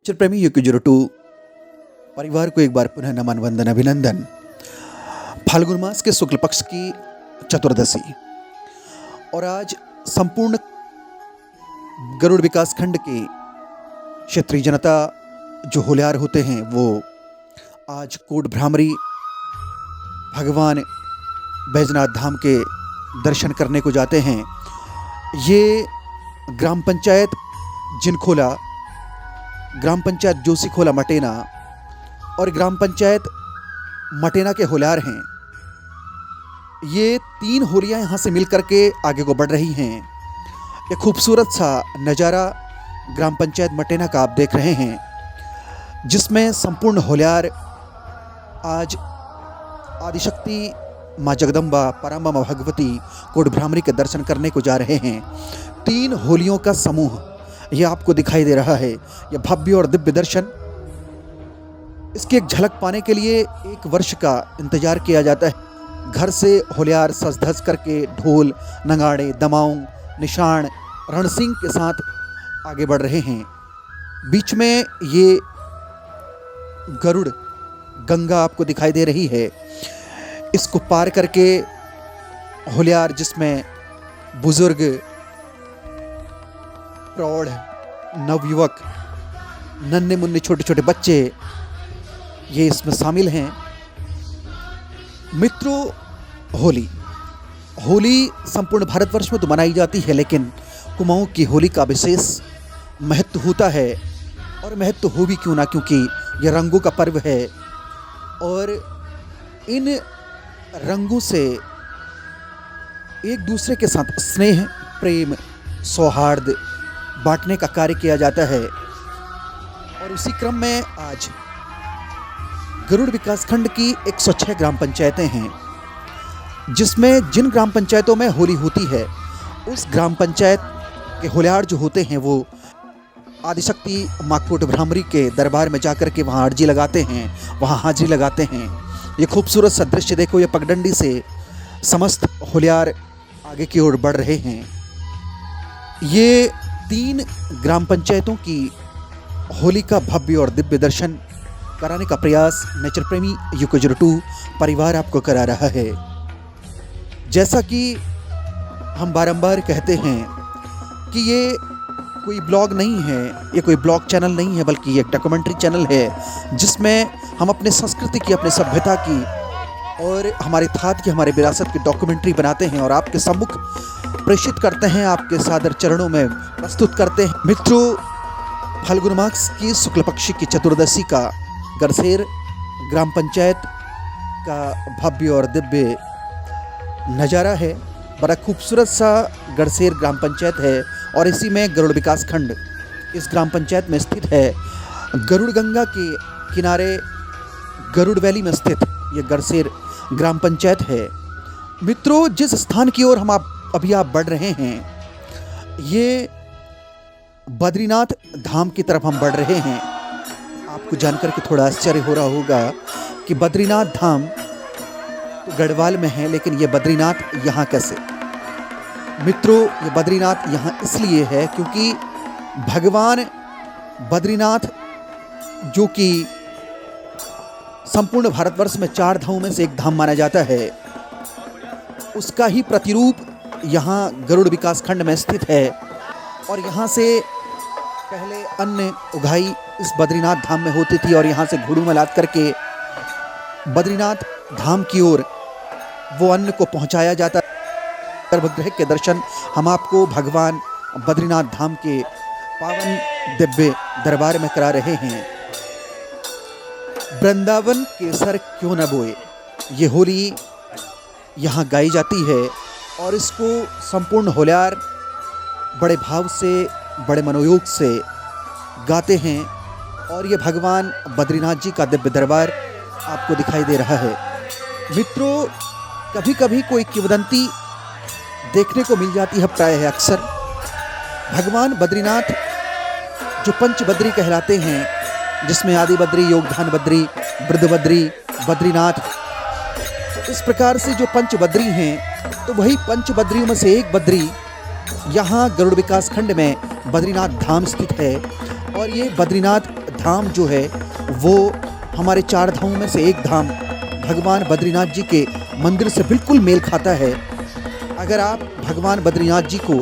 Nature प्रेमी युक्यजुरटू परिवार को एक बार पुनः नमन वंदन अभिनंदन। फाल्गुन मास के शुक्ल पक्ष की चतुर्दशी और आज संपूर्ण गरुड़ विकास खंड के क्षेत्रीय जनता जो होल्यार होते हैं वो आज कोट भ्रामरी भगवान बैजनाथ धाम के दर्शन करने को जाते हैं। ये ग्राम पंचायत जिनखोला, ग्राम पंचायत जोशीखोला मटेना और ग्राम पंचायत मटेना के होल्यार हैं। ये तीन होलियां यहाँ से मिलकर के आगे को बढ़ रही हैं। ये खूबसूरत सा नज़ारा ग्राम पंचायत मटेना का आप देख रहे हैं, जिसमें संपूर्ण होल्यार आज आदिशक्ति माँ जगदम्बा पराम्बा भगवती कोट भ्रामरी के दर्शन करने को जा रहे हैं। तीन होलियों का समूह ये आपको दिखाई दे रहा है। यह भव्य और दिव्य दर्शन, इसकी एक झलक पाने के लिए एक वर्ष का इंतजार किया जाता है। घर से होल्यार सज धज करके ढोल नगाड़े दमाऊं निशान रणसिंह के साथ आगे बढ़ रहे हैं। बीच में ये गरुड़ गंगा आपको दिखाई दे रही है। इसको पार करके होल्यार, जिसमें बुजुर्ग प्रौढ़ नवयुवक नन्हे मुन्ने छोटे छोटे बच्चे ये इसमें शामिल हैं। मित्रों, होली संपूर्ण भारतवर्ष में तो मनाई जाती है, लेकिन कुमाऊं की होली का विशेष महत्व होता है। और महत्व हो भी क्यों ना, क्योंकि यह रंगों का पर्व है और इन रंगों से एक दूसरे के साथ स्नेह प्रेम सौहार्द बांटने का कार्य किया जाता है। और उसी क्रम में आज गरुड़ विकास खंड की 106 ग्राम पंचायतें हैं, जिसमें जिन ग्राम पंचायतों में होली होती है उस ग्राम पंचायत के होल्यार जो होते हैं वो आदिशक्ति माँ कोट भ्रामरी के दरबार में जाकर के वहाँ अर्जी लगाते हैं, वहाँ हाजिरी लगाते हैं। ये खूबसूरत सा दृश्य देखो, ये पगडंडी से समस्त होल्यार आगे की ओर बढ़ रहे हैं। ये तीन ग्राम पंचायतों की होली का भव्य और दिव्य दर्शन कराने का प्रयास नेचर प्रेमी युक्यजुरटू परिवार आपको करा रहा है। जैसा कि हम बारंबार कहते हैं कि ये कोई ब्लॉग नहीं है, ये कोई ब्लॉग चैनल नहीं है, बल्कि ये एक डॉक्यूमेंट्री चैनल है, जिसमें हम अपने संस्कृति की, अपने सभ्यता की और हमारे थात की, हमारे विरासत की डॉक्यूमेंट्री बनाते हैं और आपके सम्मुख प्रेषित करते हैं, आपके सादर चरणों में प्रस्तुत करते हैं। मित्रों, फाल्गुन मास की शुक्ल पक्षी की चतुर्दशी का गरसेर ग्राम पंचायत का भव्य और दिव्य नज़ारा है। बड़ा खूबसूरत सा गरसेर ग्राम पंचायत है और इसी में गरुड़ विकास खंड इस ग्राम पंचायत में स्थित है। गरुड़ गंगा के किनारे गरुड़ वैली में स्थित ये गरसेर ग्राम पंचायत है। मित्रों, जिस स्थान की ओर हम अभी आप बढ़ रहे हैं, ये बद्रीनाथ धाम की तरफ हम बढ़ रहे हैं। आपको जानकर के थोड़ा आश्चर्य हो रहा होगा कि बद्रीनाथ धाम तो गढ़वाल में है, लेकिन ये बद्रीनाथ यहाँ कैसे? मित्रों, ये बद्रीनाथ यहाँ इसलिए है क्योंकि भगवान बद्रीनाथ, जो कि संपूर्ण भारतवर्ष में 4 धामों में से एक धाम माना जाता है, उसका ही प्रतिरूप यहाँ गरुड़ विकास खंड में स्थित है। और यहाँ से पहले अन्न उगाई इस बद्रीनाथ धाम में होती थी और यहाँ से घोड़ों में लाद करके बद्रीनाथ धाम की ओर वो अन्न को पहुँचाया जाता। गर्भगृह के दर्शन हम आपको भगवान बद्रीनाथ धाम के पावन दिव्य दरबार में करा रहे हैं। वृंदावन केसर क्यों न बोए, ये होली यहाँ गाई जाती है और इसको संपूर्ण होल्यार बड़े भाव से, बड़े मनोयोग से गाते हैं। और ये भगवान बद्रीनाथ जी का दिव्य दरबार आपको दिखाई दे रहा है। मित्रों, कभी कभी कोई किंवदंती देखने को मिल जाती है, प्रायः अक्सर भगवान बद्रीनाथ जो पंच बद्री कहलाते हैं, जिसमें आदि बद्री, योगधान बद्री, वृद्ध बद्री, बद्रीनाथ, इस प्रकार से जो पंच बद्री हैं, तो वही पंच बद्रियों में से एक बद्री यहाँ गरुड़ विकास खंड में बद्रीनाथ धाम स्थित है और ये बद्रीनाथ धाम जो है वो हमारे 4 धामों में से एक धाम भगवान बद्रीनाथ जी के मंदिर से बिल्कुल मेल खाता है। अगर आप भगवान बद्रीनाथ जी को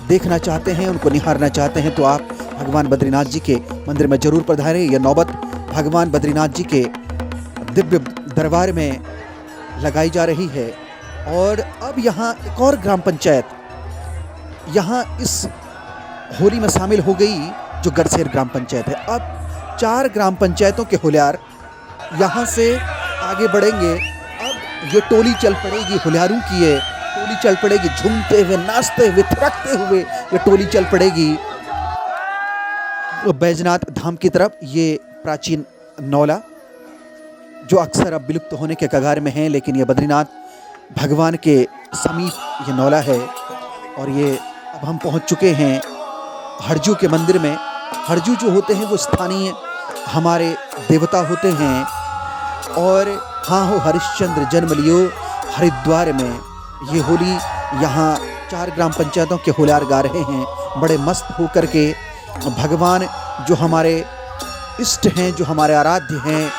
देखना चाहते हैं, उनको निहारना चाहते हैं, तो आप भगवान बद्रीनाथ जी के मंदिर में जरूर पधारें। यह नौबत भगवान बद्रीनाथ जी के दिव्य दरबार में लगाई जा रही है। और अब यहाँ एक और ग्राम पंचायत यहाँ इस होली में शामिल हो गई, जो गढ़सेर ग्राम पंचायत है। अब 4 ग्राम पंचायतों के होल्यार यहाँ से आगे बढ़ेंगे। अब ये टोली चल पड़ेगी, होल्यारों की ये टोली चल पड़ेगी, झूमते हुए, नाचते हुए, थिरकते हुए ये टोली चल पड़ेगी बैजनाथ धाम की तरफ। ये प्राचीन नौला जो अक्सर अब विलुप्त होने के कगार में है, लेकिन ये बद्रीनाथ भगवान के समीप ये नौला है। और ये अब हम पहुंच चुके हैं हरजू के मंदिर में। हरजू जो होते हैं वो स्थानीय हमारे देवता होते हैं। और हाँ हो हरिश्चंद्र जन्म लियो हरिद्वार में, ये होली यहाँ 4 ग्राम पंचायतों के होल्यार गा रहे हैं बड़े मस्त होकर के। भगवान जो हमारे इष्ट हैं, जो हमारे आराध्य हैं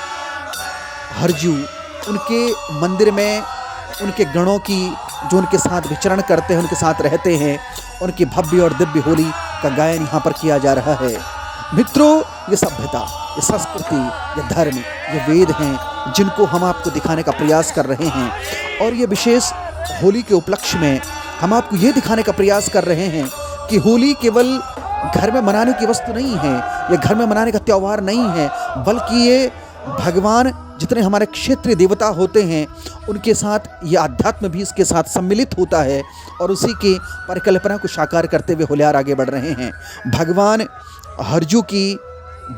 हरजू, उनके मंदिर में उनके गणों की जो उनके साथ विचरण करते हैं, उनके साथ रहते हैं, उनकी भव्य और दिव्य होली का गायन यहाँ पर किया जा रहा है। मित्रों, ये सभ्यता, ये संस्कृति, ये धर्म, ये वेद हैं जिनको हम आपको दिखाने का प्रयास कर रहे हैं। और ये विशेष होली के उपलक्ष्य में हम आपको ये दिखाने का प्रयास कर रहे हैं कि होली केवल घर में मनाने की वस्तु नहीं है, ये घर में मनाने का त्यौहार नहीं है, बल्कि ये भगवान जितने हमारे क्षेत्रीय देवता होते हैं उनके साथ ये आध्यात्म भी इसके साथ सम्मिलित होता है। और उसी की परिकल्पना को साकार करते हुए होल्यार आगे बढ़ रहे हैं। भगवान हरजू की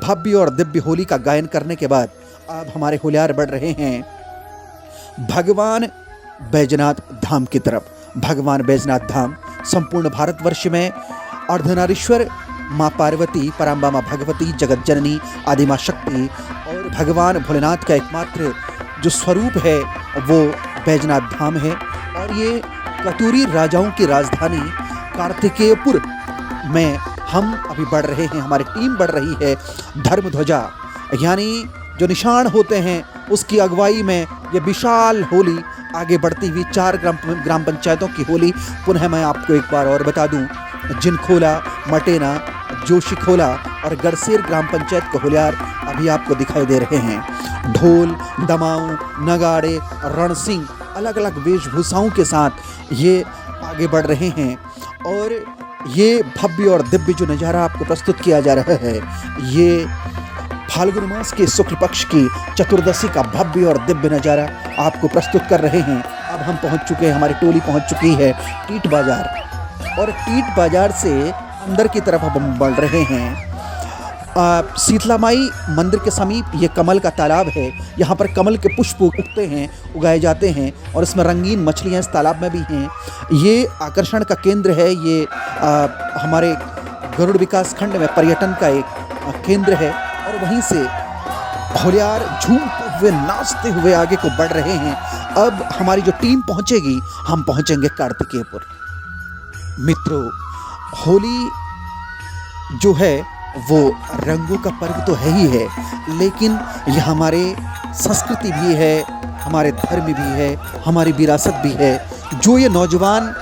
भव्य और दिव्य होली का गायन करने के बाद अब हमारे होल्यार बढ़ रहे हैं भगवान बैजनाथ धाम की तरफ। भगवान बैजनाथ धाम संपूर्ण भारतवर्ष में अर्धनारीश्वर माँ पार्वती, पराम्बा माँ भगवती, जगत जननी, आदि माँ शक्ति और भगवान भोलेनाथ का एकमात्र जो स्वरूप है वो बैजनाथ धाम है। और ये कटूरी राजाओं की राजधानी कार्तिकेयपुर में हम अभी बढ़ रहे हैं, हमारी टीम बढ़ रही है। धर्म ध्वजा यानी जो निशान होते हैं उसकी अगुवाई में ये विशाल होली आगे बढ़ती हुई 4 ग्राम पंचायतों की होली। पुनः मैं आपको एक बार और बता दूं, जिनखोला, मटेना, जोशीखोला और गढ़सेर ग्राम पंचायत के होल्यार अभी आपको दिखाई दे रहे हैं। ढोल, दमाऊ, नगाड़े, रणसिंह अलग अलग वेशभूषाओं के साथ ये आगे बढ़ रहे हैं। और ये भव्य और दिव्य जो नज़ारा आपको प्रस्तुत किया जा रहा है, ये फाल्गुन मास के शुक्ल पक्ष की चतुर्दशी का भव्य और दिव्य नज़ारा आपको प्रस्तुत कर रहे हैं। अब हम पहुंच चुके हैं, हमारी टोली पहुंच चुकी है टीट बाजार। और टीट बाजार से अंदर की तरफ अब हम बढ़ रहे हैं। शीतला माई मंदिर के समीप ये कमल का तालाब है। यहाँ पर कमल के पुष्प उगते हैं, उगाए जाते हैं और इसमें रंगीन मछलियाँ इस तालाब में भी हैं। ये आकर्षण का केंद्र है। ये हमारे गरुड़ विकास खंड में पर्यटन का एक केंद्र है। और वहीं से होल्यार झूमते हुए, नाचते हुए आगे को बढ़ रहे हैं। अब हमारी जो टीम पहुंचेगी, हम पहुंचेंगे कार्तिकेयपुर। मित्रों, होली जो है वो रंगों का पर्व तो है ही है, लेकिन यह हमारे संस्कृति भी है, हमारे धर्म भी है, हमारी विरासत भी है, जो ये नौजवान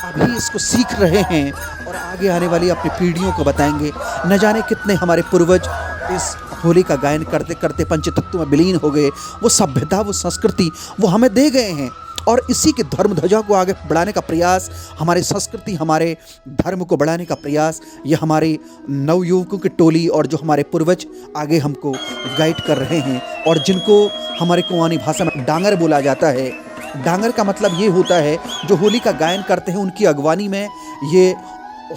अभी इसको सीख रहे हैं और आगे आने वाली अपनी पीढ़ियों को बताएंगे। न जाने कितने हमारे पूर्वज इस होली का गायन करते करते पंचतत्व में विलीन हो गए। वो सभ्यता, वो संस्कृति वो हमें दे गए हैं। और इसी के धर्म ध्वजा को आगे बढ़ाने का प्रयास, हमारे संस्कृति, हमारे धर्म को बढ़ाने का प्रयास, ये हमारे नवयुवकों की टोली और जो हमारे पूर्वज आगे हमको गाइड कर रहे हैं। और जिनको हमारे कुआनी भाषा में डांगर बोला जाता है। डांगर का मतलब ये होता है जो होली का गायन करते हैं, उनकी अगवानी में ये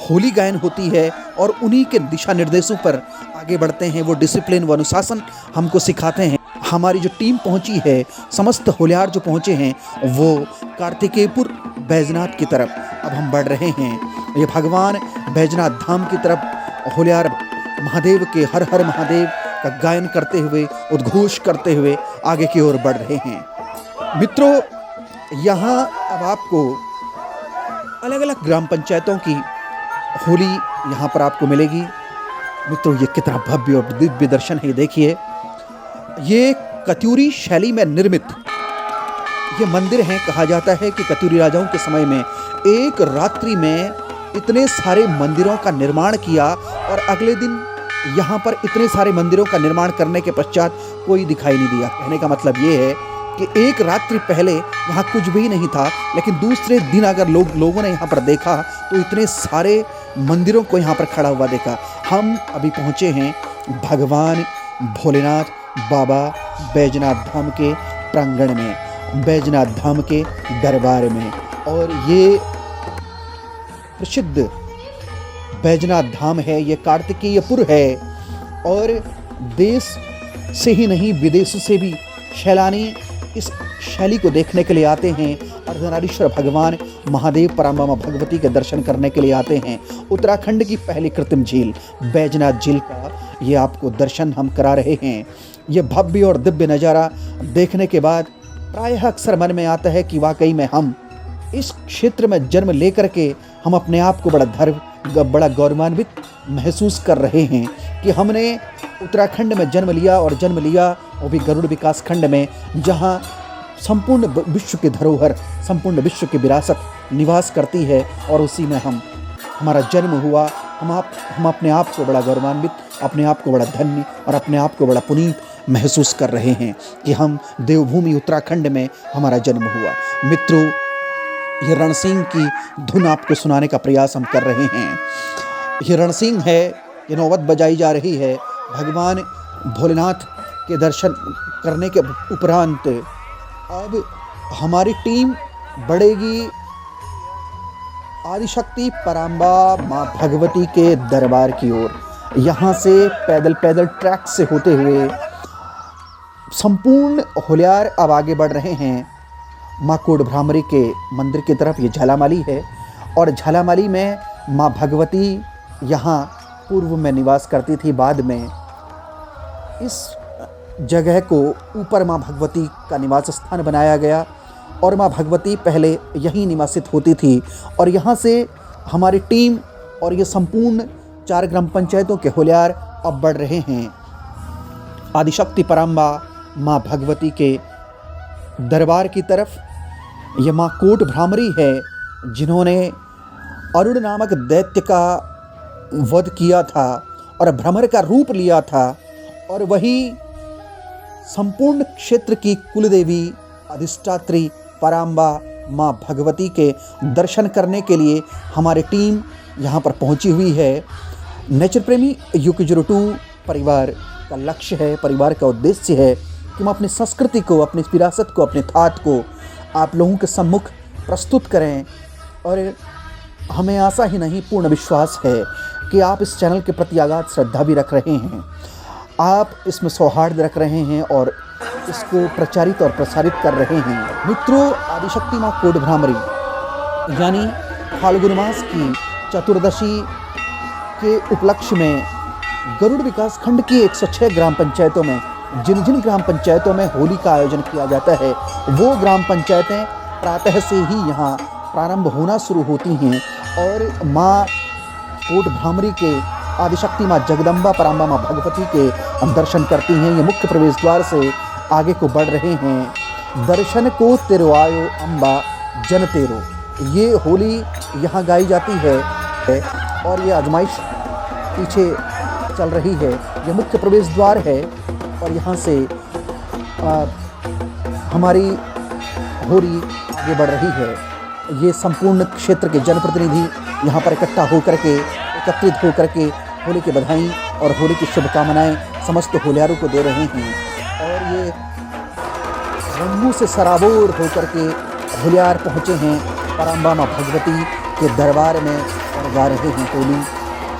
होली गायन होती है और उन्हीं के दिशा निर्देशों पर आगे बढ़ते हैं। वो डिसिप्लिन, वो अनुशासन हमको सिखाते हैं। हमारी जो टीम पहुंची है, समस्त होल्यार जो पहुंचे हैं, वो कार्तिकेयपुर बैजनाथ की तरफ अब हम बढ़ रहे हैं। ये भगवान बैजनाथ धाम की तरफ होल्यार महादेव के हर हर महादेव का गायन करते हुए, उद्घोष करते हुए आगे की ओर बढ़ रहे हैं। मित्रों, यहाँ अब आपको अलग अलग ग्राम पंचायतों की होली यहाँ पर आपको मिलेगी। मित्रों, ये कितना भव्य और दिव्य दर्शन है। देखिए, ये कत्यूरी शैली में निर्मित ये मंदिर हैं। कहा जाता है कि कत्यूरी राजाओं के समय में एक रात्रि में इतने सारे मंदिरों का निर्माण किया और अगले दिन यहाँ पर इतने सारे मंदिरों का निर्माण करने के पश्चात कोई दिखाई नहीं दिया। कहने का मतलब ये है कि एक रात्रि पहले यहाँ कुछ भी नहीं था, लेकिन दूसरे दिन अगर लोगों ने यहाँ पर देखा तो इतने सारे मंदिरों को यहाँ पर खड़ा हुआ देखा। हम अभी पहुँचे हैं भगवान भोलेनाथ बाबा बैजनाथ धाम के प्रांगण में, बैजनाथ धाम के दरबार में। और ये प्रसिद्ध बैजनाथ धाम है, ये कार्तिकेयपुर है और देश से ही नहीं विदेश से भी सैलानी इस शैली को देखने के लिए आते हैं। अर्धनारीश्वर भगवान महादेव परांबा मां भगवती के दर्शन करने के लिए आते हैं। उत्तराखंड की पहली कृत्रिम झील बैजनाथ झील का ये आपको दर्शन हम करा रहे हैं। ये भव्य और दिव्य नज़ारा देखने के बाद प्रायः अक्सर मन में आता है कि वाकई में हम इस क्षेत्र में जन्म लेकर के हम अपने आप को बड़ा गौरवान्वित महसूस कर रहे हैं कि हमने उत्तराखंड में जन्म लिया, और जन्म लिया वो भी गरुड़ विकास खंड में, जहां संपूर्ण विश्व की धरोहर, संपूर्ण विश्व की विरासत निवास करती है। और उसी में हमारा जन्म हुआ। हम अपने आप को बड़ा गौरवान्वित, अपने आप को बड़ा धन्य और अपने आप को बड़ा पुनीत महसूस कर रहे हैं कि हम देवभूमि उत्तराखंड में हमारा जन्म हुआ। मित्रों, ये रणसिंह की धुन आपको सुनाने का प्रयास हम कर रहे हैं। ये रणसिंह है, ये नौबत बजाई जा रही है। भगवान भोलेनाथ के दर्शन करने के उपरांत अब हमारी टीम बढ़ेगी आदिशक्ति परांबा मां भगवती के दरबार की ओर। यहाँ से पैदल ट्रैक से होते हुए संपूर्ण होल्यार अब आगे बढ़ रहे हैं माँ कोट भ्रामरी के मंदिर की तरफ। ये झालामाली है और झालामाली में माँ भगवती यहाँ पूर्व में निवास करती थी। बाद में इस जगह को ऊपर माँ भगवती का निवास स्थान बनाया गया और माँ भगवती पहले यहीं निवासित होती थी। और यहाँ से हमारी टीम और ये संपूर्ण 4 ग्राम पंचायतों के होल्यार अब बढ़ रहे हैं आदिशक्ति परांबा माँ भगवती के दरबार की तरफ। ये माँ कोट भ्रामरी है जिन्होंने अरुण नामक दैत्य का वध किया था और भ्रमर का रूप लिया था, और वही संपूर्ण क्षेत्र की कुलदेवी अधिष्ठात्री परांबा माँ भगवती के दर्शन करने के लिए हमारी टीम यहाँ पर पहुँची हुई है। नेचर प्रेमी UK02 परिवार का लक्ष्य है, परिवार का उद्देश्य है कि हम अपनी संस्कृति को, अपनी विरासत को, अपने थात को आप लोगों के सम्मुख प्रस्तुत करें। और हमें आशा ही नहीं पूर्ण विश्वास है कि आप इस चैनल के प्रति अगाध श्रद्धा भी रख रहे हैं, आप इसमें सौहार्द रख रहे हैं और इसको प्रचारित और प्रसारित कर रहे हैं। मित्रों, आदिशक्ति माँ कोट भ्रामरी यानी फाल्गुन मास की चतुर्दशी के उपलक्ष्य में गरुड़ विकास खंड की 106 ग्राम पंचायतों में जिन ग्राम पंचायतों में होली का आयोजन किया जाता है, वो ग्राम पंचायतें प्रातः से ही यहाँ प्रारंभ होना शुरू होती हैं और माँ कोट भ्रामरी के आदिशक्ति माँ जगदम्बा परांबा माँ भगवती के दर्शन करती हैं। ये मुख्य प्रवेश द्वार से आगे को बढ़ रहे हैं। दर्शन को तेरो आयो अम्बा जन तेरो, ये होली यहाँ गाई जाती है और ये आजमाइश पीछे चल रही है। ये मुख्य प्रवेश द्वार है और यहाँ से हमारी होली आगे बढ़ रही है। ये संपूर्ण क्षेत्र के जनप्रतिनिधि यहाँ पर एकत्रित होकर के होली की बधाई और होली की शुभकामनाएं समस्त होल्यारों को दे रहे हैं। और ये रंगों से सराबोर होकर के होल्यार पहुँचे हैं परांबा माँ भगवती के दरबार में और गा रहे हैं होली।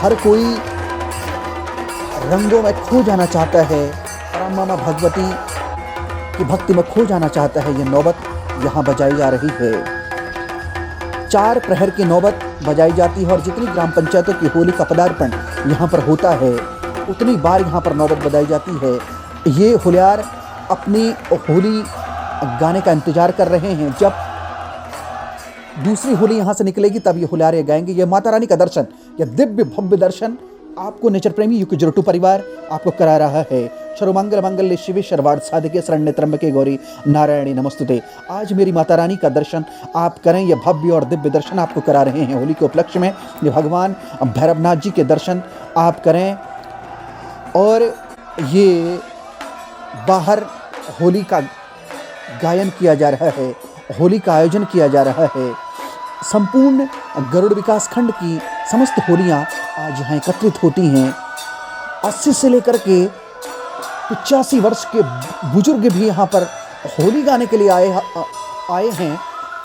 हर कोई रंगों में खो जाना चाहता है, परांबा माँ भगवती की भक्ति में खो जाना चाहता है। ये नौबत यहाँ बजाई जा रही है। 4 प्रहर की नौबत बजाई जाती है और जितनी ग्राम पंचायतों की होली का पदार्पण यहाँ पर होता है, उतनी बार यहाँ पर नौबत बजाई जाती है। ये होल्यार अपनी होली गाने का इंतजार कर रहे हैं। जब दूसरी होली यहाँ से निकलेगी तब ये होल्यार गाएंगे। ये माता रानी का दर्शन, ये दिव्य भव्य दर्शन आपको नेचर प्रेमी UK02 परिवार आपको करा रहा है सर्वमंगल मंगल्य शिवे सर्वार्थ साधिके शरण्य त्र्यंबके गौरी नारायणी नमस्तुते। आज मेरी माता रानी का दर्शन आप करें। यह भव्य और दिव्य दर्शन आपको करा रहे हैं होली के उपलक्ष्य में। ये भगवान भैरवनाथ जी के दर्शन आप करें। और ये बाहर होली का गायन किया जा रहा है, होली का आयोजन किया जा रहा है। संपूर्ण गरुड़ विकास खंड की समस्त होलियां आज यहाँ एकत्रित होती हैं। 80 से लेकर के 85 वर्ष के बुजुर्ग भी यहाँ पर होली गाने के लिए आए हैं।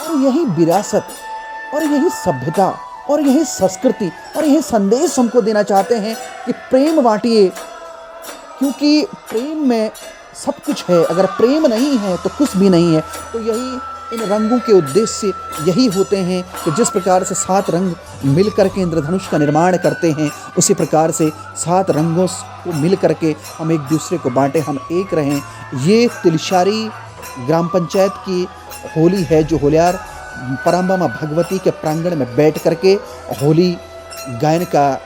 और यही विरासत और यही सभ्यता और यही संस्कृति और यही संदेश हमको देना चाहते हैं कि प्रेम बांटिए, क्योंकि प्रेम में सब कुछ है। अगर प्रेम नहीं है तो कुछ भी नहीं है। तो यही इन रंगों के उद्देश्य यही होते हैं कि जिस प्रकार से 7 रंग मिल करके इंद्रधनुष का निर्माण करते हैं, उसी प्रकार से 7 रंगों को मिल करके हम एक दूसरे को बांटें, हम एक रहें। ये तिलशारी ग्राम पंचायत की होली है, जो होलियार परांबा माँ भगवती के प्रांगण में बैठ करके होली गायन का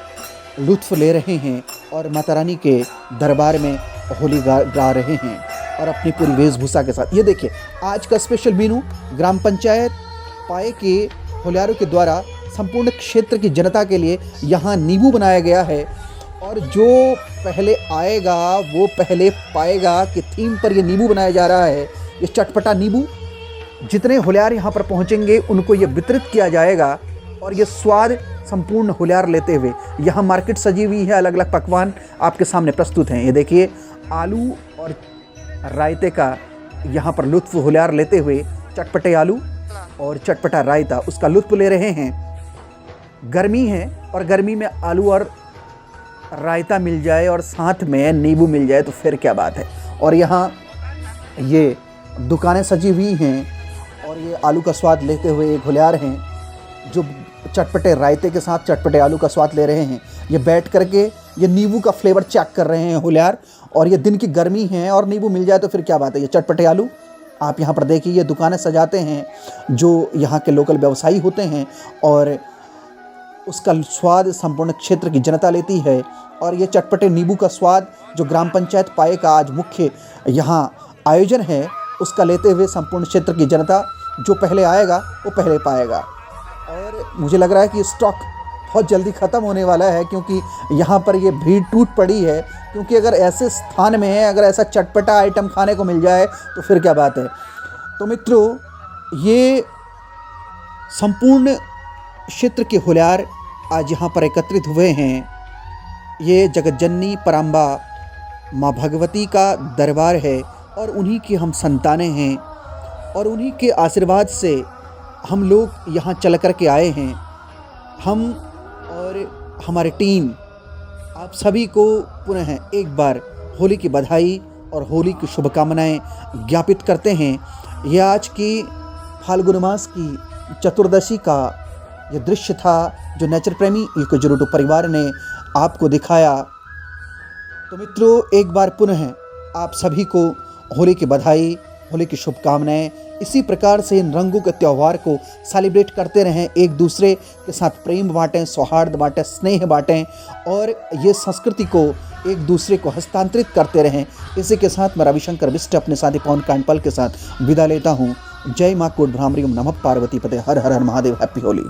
लुत्फ़ ले रहे हैं और माता रानी के दरबार में होली गा रहे हैं और अपनी पूरी वेशभूषा के साथ। ये देखिए आज का स्पेशल मेनू ग्राम पंचायत पाए के होलियारों के द्वारा संपूर्ण क्षेत्र की जनता के लिए यहाँ नींबू बनाया गया है। और जो पहले आएगा वो पहले पाएगा कि थीम पर ये नींबू बनाया जा रहा है। ये चटपटा नींबू जितने होलियार यहाँ पर पहुँचेंगे उनको ये वितरित किया जाएगा और ये स्वाद संपूर्ण होलियार लेते हुए यहाँ मार्केट सजी हुई है। अलग अलग पकवान आपके सामने प्रस्तुत हैं। ये देखिए आलू और रायते का यहाँ पर लुत्फ़ होलियार लेते हुए चटपटे आलू और चटपटा रायता उसका लुत्फ़ ले रहे हैं। गर्मी है और गर्मी में आलू और रायता मिल जाए और साथ में नींबू मिल जाए तो फिर क्या बात है। और यहाँ ये दुकानें सजी हुई हैं और ये आलू का स्वाद लेते हुए एक होलियार हैं जो चटपटे रायते के साथ चटपटे आलू का स्वाद ले रहे हैं। ये बैठ करके ये नींबू का फ्लेवर चेक कर रहे हैं होलियार। और ये दिन की गर्मी है और नींबू मिल जाए तो फिर क्या बात है। ये चटपटे आलू आप यहाँ पर देखिए, ये दुकानें सजाते हैं जो यहाँ के लोकल व्यवसायी होते हैं और उसका स्वाद संपूर्ण क्षेत्र की जनता लेती है। और ये चटपटे नींबू का स्वाद जो ग्राम पंचायत पाए का आज मुख्य यहाँ आयोजन है उसका लेते हुए संपूर्ण क्षेत्र की जनता जो पहले आएगा वो पहले पाएगा। और मुझे लग रहा है कि स्टॉक बहुत जल्दी ख़त्म होने वाला है, क्योंकि यहाँ पर ये भीड़ टूट पड़ी है। क्योंकि अगर ऐसे स्थान में है, अगर ऐसा चटपटा आइटम खाने को मिल जाए तो फिर क्या बात है। तो मित्रों, ये संपूर्ण क्षेत्र के होलियार आज यहाँ पर एकत्रित हुए हैं। ये जगतजननी परांबा माँ भगवती का दरबार है और उन्हीं की हम संतानें हैं और उन्हीं के आशीर्वाद से हम लोग यहाँ चल कर के आए हैं। हम और हमारी टीम आप सभी को पुनः एक बार होली की बधाई और होली की शुभकामनाएं ज्ञापित करते हैं। यह आज की फाल्गुन मास की चतुर्दशी का यह दृश्य था जो नेचर प्रेमी UK02 परिवार ने आपको दिखाया। तो मित्रों, एक बार पुनः आप सभी को होली की बधाई, होली की शुभकामनाएं। इसी प्रकार से इन रंगों के त्यौहार को सेलिब्रेट करते रहें, एक दूसरे के साथ प्रेम बांटें, सौहार्द बांटें, स्नेह बांटें और ये संस्कृति को एक दूसरे को हस्तांतरित करते रहें। इसी के साथ मैं रविशंकर बिष्ट अपने साथी पवन कांडपाल के साथ विदा लेता हूँ। जय माँ कोट भ्रामरी, नमः पार्वती पते, हर हर हर महादेव। हैप्पी होली।